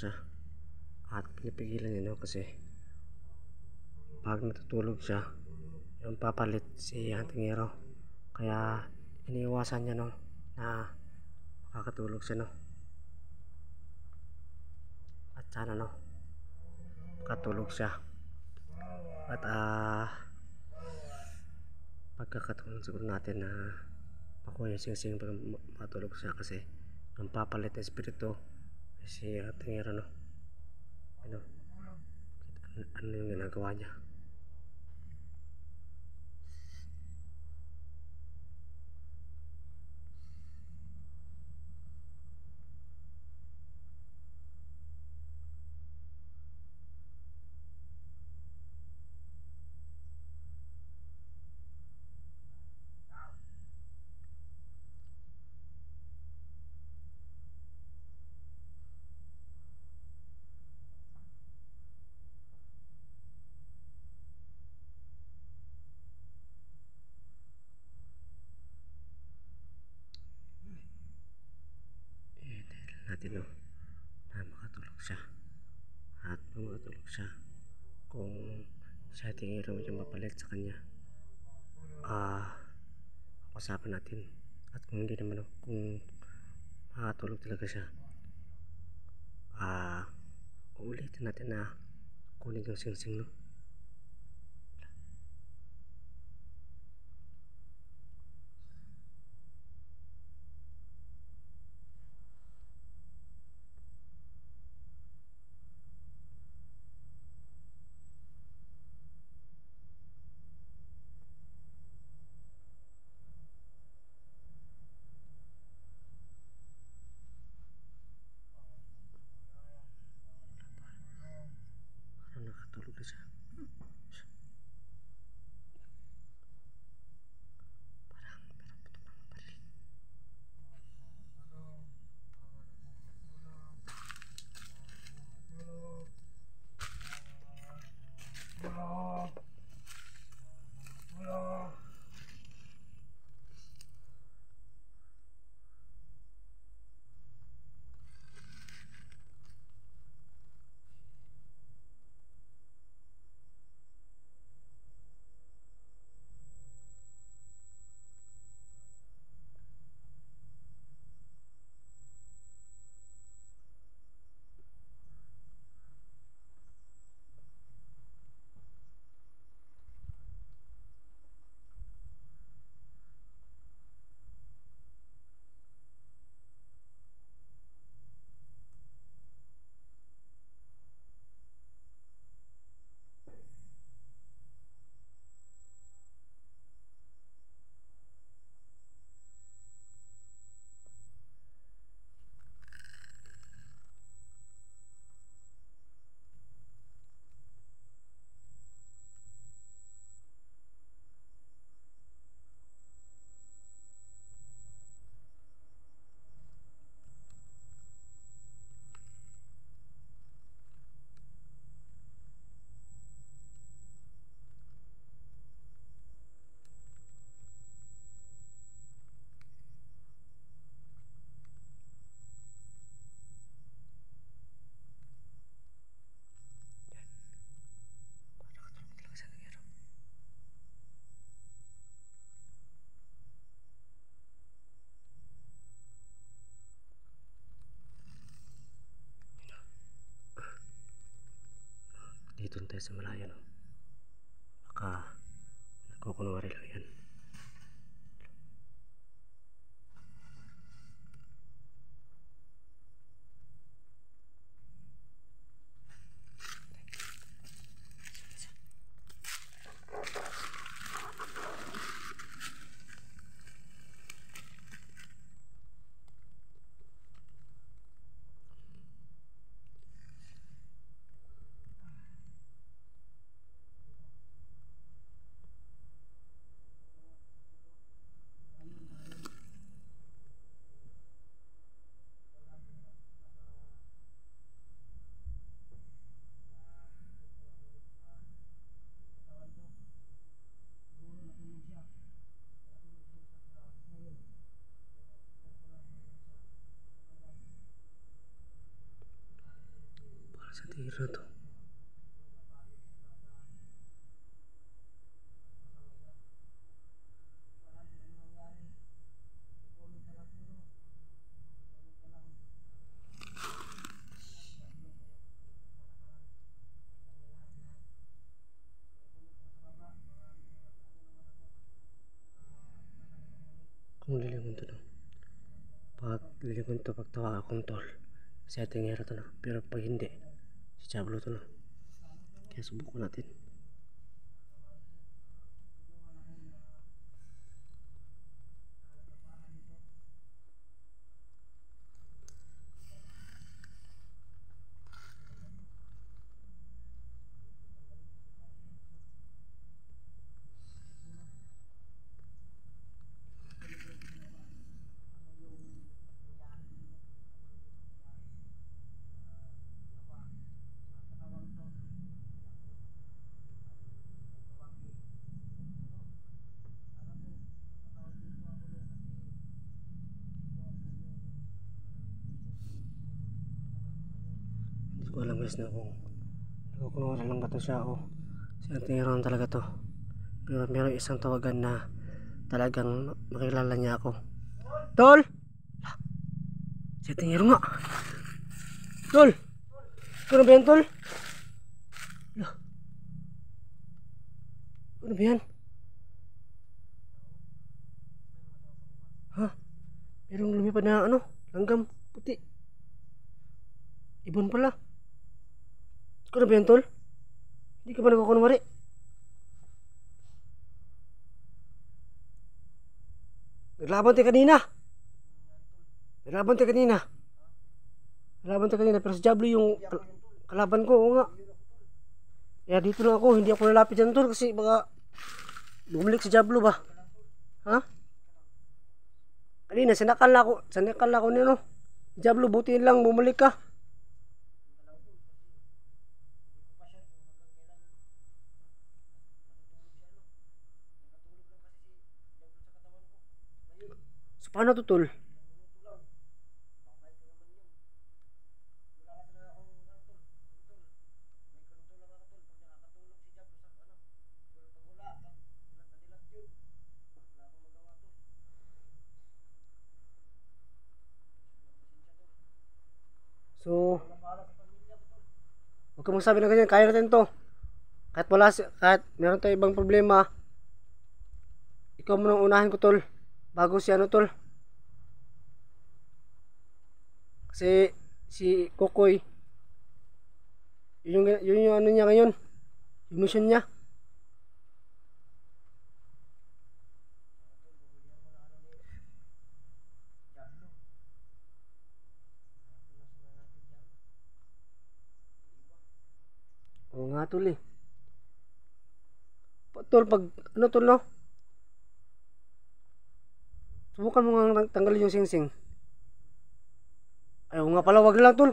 siya at pinipigilan niya, no, kasi pag natutulog siya yung papalit si Hunting Hero, kaya iniiwasan niya, no, na makakatulog siya, no, at sana, no, makatulog siya at pagkakataon siguro natin na makuha yung sing-sing pag matulog siya, kasi yung papalit na espiritu si Hunting Hero, no, ano, ano yung ginagawa niya. Natin, no, na makatulog siya at pag makatulog siya, kung siya tingin yung mapalit sa kanya, usapan natin, at kung hindi naman, no, kung makatulog talaga siya, uulitin natin na kunin yung sing-sing, no. Parang nakatulog na siya. Parang meron putok na mapali. Dito tayo sa malayo, no, baka nagkukunwari lang yan. Sa tira to. Kung lilingon to no. Pag lilingon to pagtawa akong tol. Kasi ating hero to no. Pero pag hindi, si Diablo to no. Kaya subukan natin. Hindi ko alam guys na kung nagkukunuran lang ba ito siya o si ating hero talaga to. Pero meron isang tawagan na talagang makilala niya ako. Tol! Si ating hero nga. Tol! Ito na ba yan, tol? Ano ba yan? Ha? Merong lumipad na ano? Langgam puti. Ibon pala. Ito na ba yan, tol? Hindi ka ba nagkukunwari? Naglaban tayo kanina. Naglaban tayo kanina. Naglaban tayo kanina. Pero si Diablo yung kalaban ko. Oo nga. Kaya dito lang ako. Hindi ako lalapit dyan, tol. Kasi baka bumalik si Diablo ba? Ha? Kanina sinakal na ako. Sinakal na ako niya no. Diablo buti lang bumalik ka. So paano to, tol? So, huwag ka magsabi na ganyan. Kaya natin to. Kahit meron tayong ibang problema, ikaw mo nang unahin ko, tol. Bago si ano, tol. Kasi si Kokoy, yun yung ano niya ngayon. Yung mission niya. Oo nga, tol eh. Tol, pag ano, tol, no? Subukan mo nga tanggalin yung singsing. Ayaw nga pala, wag lang, tol.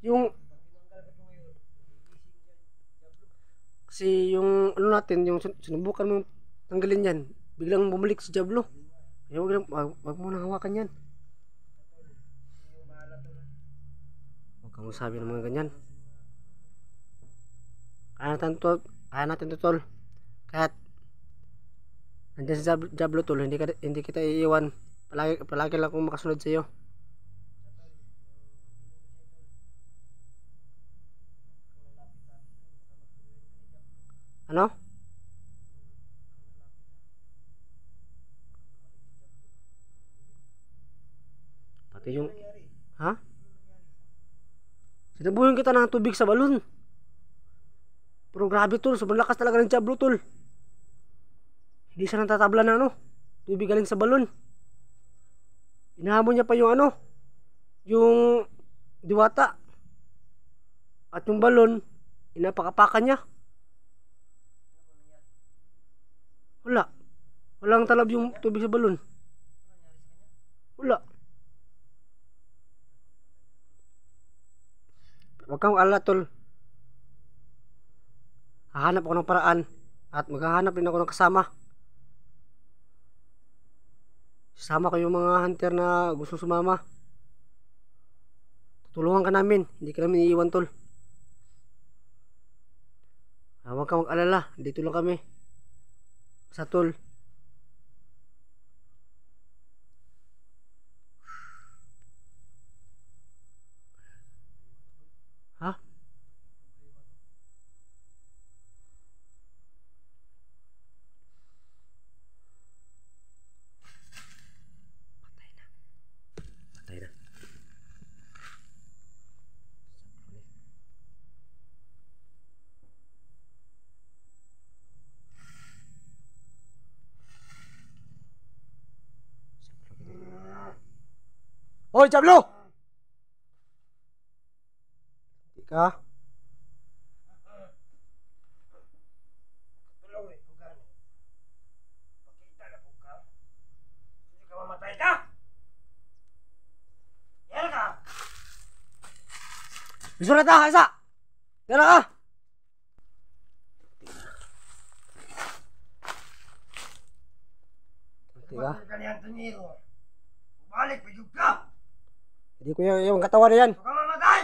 Yung kasi yung ano natin, yung sinubukan mo tanggalin yan, biglang bumalik si Diablo. Ayaw, wag mo nang hawakan yan. Huwag kang masabi ng mga ganyan. Kaya natin to, tol. Kahit nandiyan si Diablo, tol, hindi kita iiwan. Palagi lang akong makasunod sa iyo. Ano? Pati yung ha? Sinabuhin kita ng tubig sa balon. Pero grabe, tol, sobrang lakas talaga ng Diablo, tol. Hindi siya natatabla na ano, tubig galing sa balon. Inahamon niya pa yung ano, yung diwata. At yung balon, inapakapakan niya. Wala. Walang talab yung tubig sa balon. Wala. Huwag kang alala, tol. Hahanap ako ng paraan. At maghahanap din ako ng kasama. Sasama ko yung mga hunter na gusto sumama. Tutulungan ka namin. Hindi ka namin iiwan, tol. Huwag kang mag-alala. Dito lang kami. Sa tool. Ha? Patay na. Hoy, Diablo! Ika? Tulong eh, kung gano'n. Makita na kung ka. Hindi ka mamatay ka! Yan ka! Gusto na ta, isa! Dala ka! Ika? Bakit ka ni Antonio? Bumalik, payog ka! Hindi ko yung katawan na yan. Huwag ka mamatay!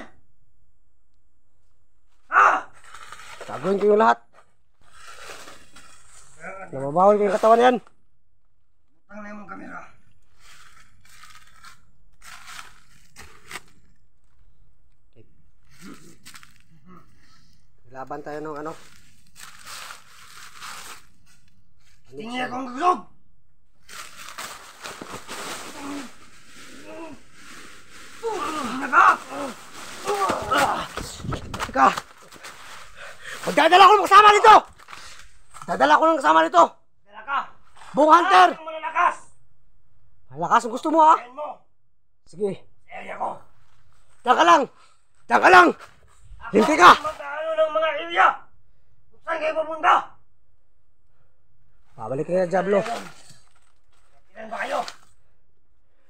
Ha? Gagawin ko yung lahat. Nababawal ko yung katawan na yan. Butang na yung kamera. Laban tayo ng ano. Tingin akong gusog! Teka! Magdadala ko ng kasama nito! Dadala ko ng kasama nito! Dala ka! Buong hunter! Ang malalakas! Malakas ang gusto mo ha? Ayan mo! Sige, Sa area ko! diyan ka lang! Diyan ka lang! Hinti ka! Ako ang mag-ano ng mga area! Kung saan kayo pupunta? Babalik ka na, Diablo. Ilan ba kayo?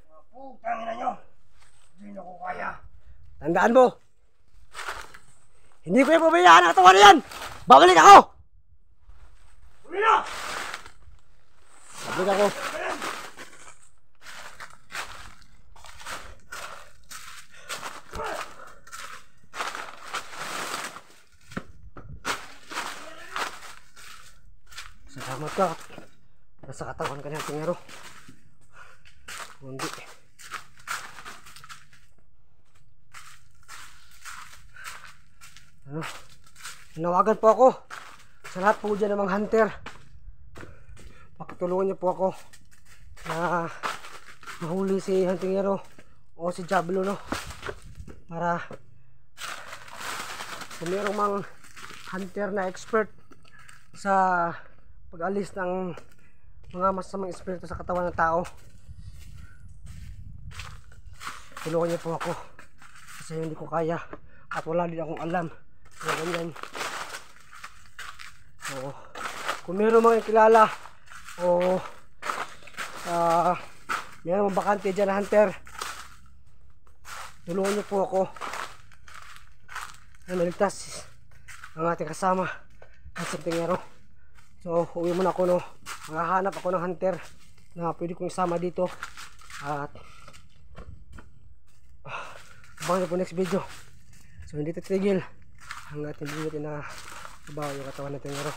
Mga putang ina nyo! Hindi na ko kaya! Tandaan mo! Hindi ko yung pabayaan ang katawan na yan! Babalik ako! Uli na! Babalik ako. Salamat ka. Nasa katawan ka na, tingero. Hindi. Ano? Tinawagan po ako sa lahat po dyan ng mga hunter. Pakitulungan niyo po ako na mahuli si Huntingero o si Diablo, no? Para kung mayroong mga hunter na expert sa pag-alis ng mga masamang espiritu sa katawan ng tao, tulungan niyo po ako kasi hindi ko kaya at wala din akong alam na ganyan. So, kung mayroong mga kilala o mayroong bakante dyan na hunter, tulungan niyo po ako na maligtas ang ating kasama at Huntingero. So, uwi muna ako, no? Maghahanap ako ng hunter na pwede kong isama dito at abangan niyo po next video. So, hindi titigil hanggat hindi natin na sabaw yung katawan natin ngaro.